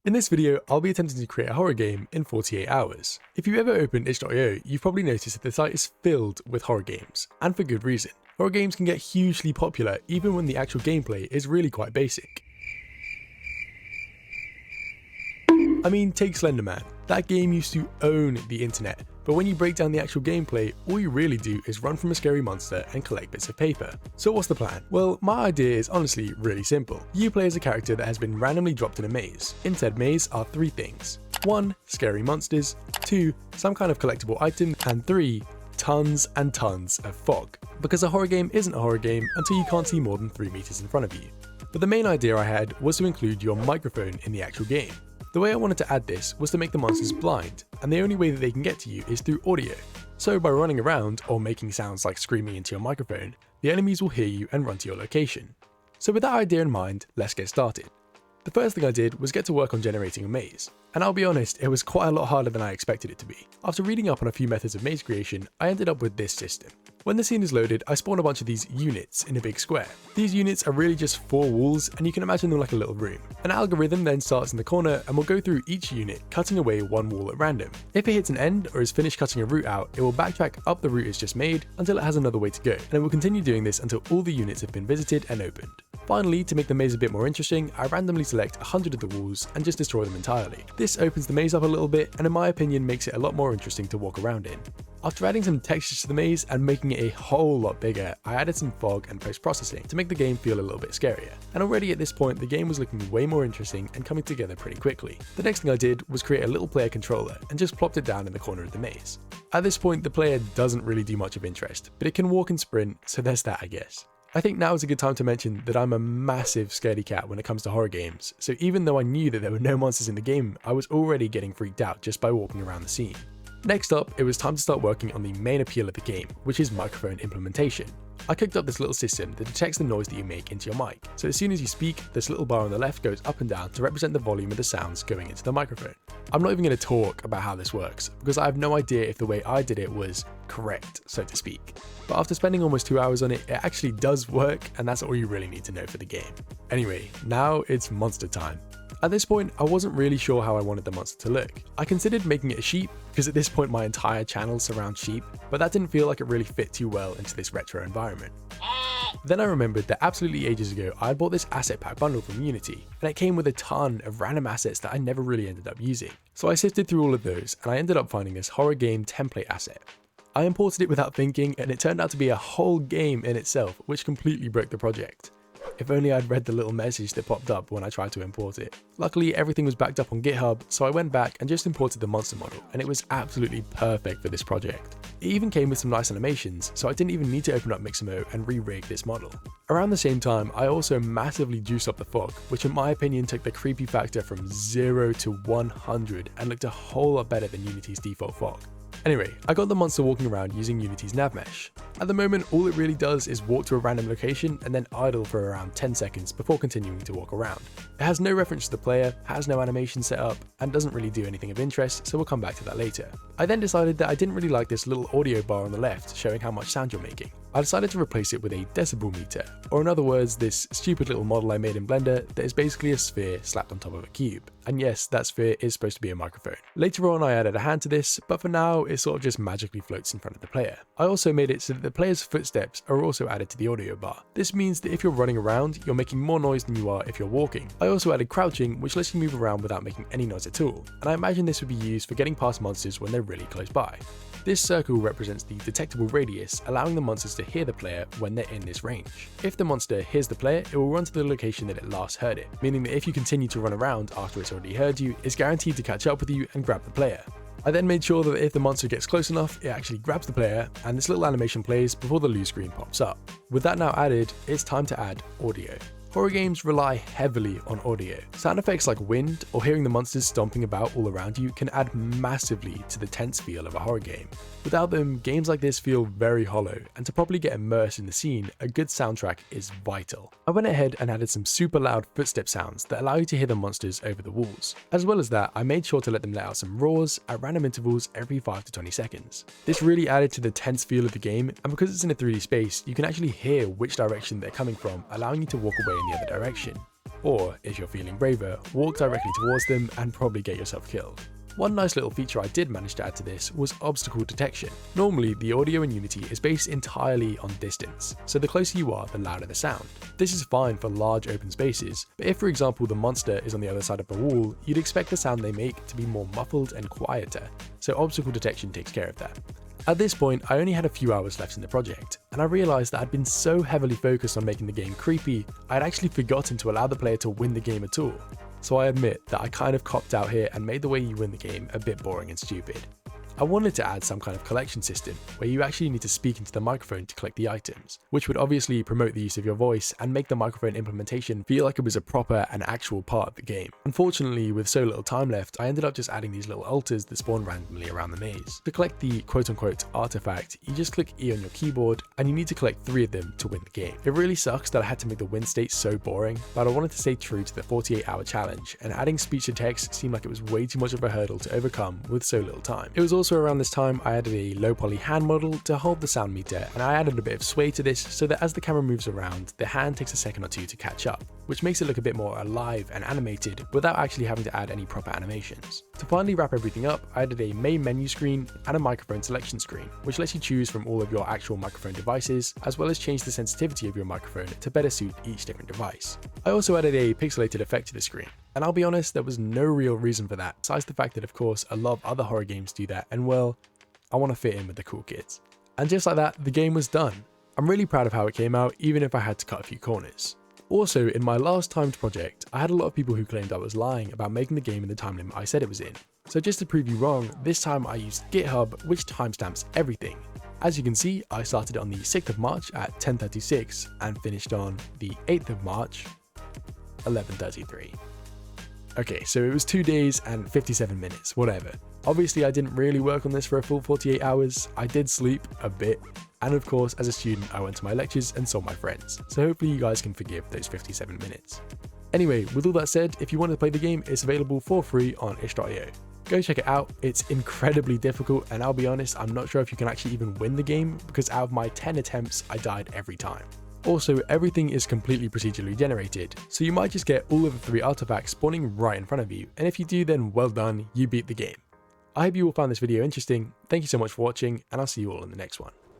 In this video, I'll be attempting to create a horror game in 48 hours. If you've ever opened itch.io, you've probably noticed that the site is filled with horror games, and for good reason. Horror games can get hugely popular even when the actual gameplay is really quite basic. I mean, take Slenderman. That game used to own the internet, but when you break down the actual gameplay, all you really do is run from a scary monster and collect bits of paper. So what's the plan? Well, my idea is honestly really simple. You play as a character that has been randomly dropped in a maze. In said maze are 3 things. 1. Scary monsters. 2. Some kind of collectible item. And 3. Tons and tons of fog. Because a horror game isn't a horror game until you can't see more than 3 meters in front of you. But the main idea I had was to include your microphone in the actual game. The way I wanted to add this was to make the monsters blind, and the only way that they can get to you is through audio. So by running around or making sounds like screaming into your microphone, the enemies will hear you and run to your location. So with that idea in mind, let's get started. The first thing I did was get to work on generating a maze, and I'll be honest, it was quite a lot harder than I expected it to be. After reading up on a few methods of maze creation, I ended up with this system. When the scene is loaded, I spawn a bunch of these units in a big square. These units are really just 4 walls, and you can imagine them like a little room. An algorithm then starts in the corner and will go through each unit, cutting away 1 wall at random. If it hits an end or is finished cutting a route out, it will backtrack up the route it's just made until it has another way to go, and it will continue doing this until all the units have been visited and opened. Finally, to make the maze a bit more interesting, I randomly select 100 of the walls and just destroy them entirely. This opens the maze up a little bit and in my opinion makes it a lot more interesting to walk around in. After adding some textures to the maze and making it a whole lot bigger, I added some fog and post-processing to make the game feel a little bit scarier. And already at this point, the game was looking way more interesting and coming together pretty quickly. The next thing I did was create a little player controller and just plopped it down in the corner of the maze. At this point, the player doesn't really do much of interest, but it can walk and sprint, so there's that I guess. I think now is a good time to mention that I'm a massive scaredy cat when it comes to horror games, so even though I knew that there were no monsters in the game, I was already getting freaked out just by walking around the scene. Next up, it was time to start working on the main appeal of the game, which is microphone implementation. I cooked up this little system that detects the noise that you make into your mic, so as soon as you speak, this little bar on the left goes up and down to represent the volume of the sounds going into the microphone. I'm not even going to talk about how this works, because I have no idea if the way I did it was correct, so to speak. But after spending almost 2 hours on it, it actually does work, and that's all you really need to know for the game. Anyway, now it's monster time. At this point, I wasn't really sure how I wanted the monster to look. I considered making it a sheep, because at this point my entire channel surrounds sheep, but that didn't feel like it really fit too well into this retro environment. Then I remembered that absolutely ages ago I had bought this asset pack bundle from Unity, and it came with a ton of random assets that I never really ended up using. So I sifted through all of those, and I ended up finding this horror game template asset. I imported it without thinking, and it turned out to be a whole game in itself, which completely broke the project. If only I'd read the little message that popped up when I tried to import it. Luckily, everything was backed up on GitHub, so I went back and just imported the monster model, and it was absolutely perfect for this project. It even came with some nice animations, so I didn't even need to open up Mixamo and re-rig this model. Around the same time, I also massively juiced up the fog, which in my opinion took the creepy factor from 0 to 100 and looked a whole lot better than Unity's default fog. Anyway, I got the monster walking around using Unity's nav mesh. At the moment, all it really does is walk to a random location and then idle for around 10 seconds before continuing to walk around. It has no reference to the player, has no animation set up, and doesn't really do anything of interest, so we'll come back to that later. I then decided that I didn't really like this little audio bar on the left showing how much sound you're making. I decided to replace it with a decibel meter, or in other words, this stupid little model I made in Blender that is basically a sphere slapped on top of a cube. And yes, that sphere is supposed to be a microphone. Later on I added a hand to this, but for now it sort of just magically floats in front of the player. I also made it so that the player's footsteps are also added to the audio bar. This means that if you're running around, you're making more noise than you are if you're walking. I also added crouching, which lets you move around without making any noise at all, and I imagine this would be used for getting past monsters when they're really close by. This circle represents the detectable radius, allowing the monsters to hear the player when they're in this range. If the monster hears the player, it will run to the location that it last heard it, meaning that if you continue to run around after it's already heard you, it's guaranteed to catch up with you and grab the player. I then made sure that if the monster gets close enough, it actually grabs the player, and this little animation plays before the lose screen pops up. With that now added, it's time to add audio. Horror games rely heavily on audio. Sound effects like wind or hearing the monsters stomping about all around you can add massively to the tense feel of a horror game. Without them, games like this feel very hollow, and to properly get immersed in the scene, a good soundtrack is vital. I went ahead and added some super loud footstep sounds that allow you to hear the monsters over the walls. As well as that, I made sure to let them let out some roars at random intervals every 5 to 20 seconds. This really added to the tense feel of the game, and because it's in a 3D space, you can actually hear which direction they're coming from, allowing you to walk away in the other direction. Or, if you're feeling braver, walk directly towards them and probably get yourself killed. One nice little feature I did manage to add to this was obstacle detection. Normally, the audio in Unity is based entirely on distance, so the closer you are, the louder the sound. This is fine for large open spaces, but if for example the monster is on the other side of a wall, you'd expect the sound they make to be more muffled and quieter, so obstacle detection takes care of that. At this point, I only had a few hours left in the project, and I realised that I'd been so heavily focused on making the game creepy, I'd actually forgotten to allow the player to win the game at all. So I admit that I kind of copped out here and made the way you win the game a bit boring and stupid. I wanted to add some kind of collection system where you actually need to speak into the microphone to collect the items, which would obviously promote the use of your voice and make the microphone implementation feel like it was a proper and actual part of the game. Unfortunately, with so little time left, I ended up just adding these little altars that spawn randomly around the maze. To collect the quote-unquote artifact, you just click E on your keyboard and you need to collect 3 of them to win the game. It really sucks that I had to make the win state so boring, but I wanted to stay true to the 48-hour challenge, and adding speech to text seemed like it was way too much of a hurdle to overcome with so little time. It was also around this time I added a low poly hand model to hold the sound meter, and I added a bit of sway to this so that as the camera moves around, the hand takes a second or two to catch up, which makes it look a bit more alive and animated without actually having to add any proper animations. To finally wrap everything up, I added a main menu screen and a microphone selection screen, which lets you choose from all of your actual microphone devices, as well as change the sensitivity of your microphone to better suit each different device. I also added a pixelated effect to the screen, and I'll be honest, there was no real reason for that, besides the fact that of course a lot of other horror games do that, and well, I want to fit in with the cool kids. And just like that, the game was done. I'm really proud of how it came out, even if I had to cut a few corners. Also, in my last timed project, I had a lot of people who claimed I was lying about making the game in the time limit I said it was in. So just to prove you wrong, this time I used GitHub, which timestamps everything. As you can see, I started on the 6th of March at 10:36 and finished on the 8th of March, 11:33. Okay, so it was 2 days and 57 minutes, whatever. Obviously, I didn't really work on this for a full 48 hours. I did sleep a bit. And of course, as a student, I went to my lectures and saw my friends. So hopefully you guys can forgive those 57 minutes. Anyway, with all that said, if you want to play the game, it's available for free on itch.io. Go check it out. It's incredibly difficult, and I'll be honest, I'm not sure if you can actually even win the game, because out of my 10 attempts, I died every time. Also, everything is completely procedurally generated, so you might just get all of the 3 artifacts spawning right in front of you, and if you do, then well done, you beat the game. I hope you all found this video interesting. Thank you so much for watching, and I'll see you all in the next one.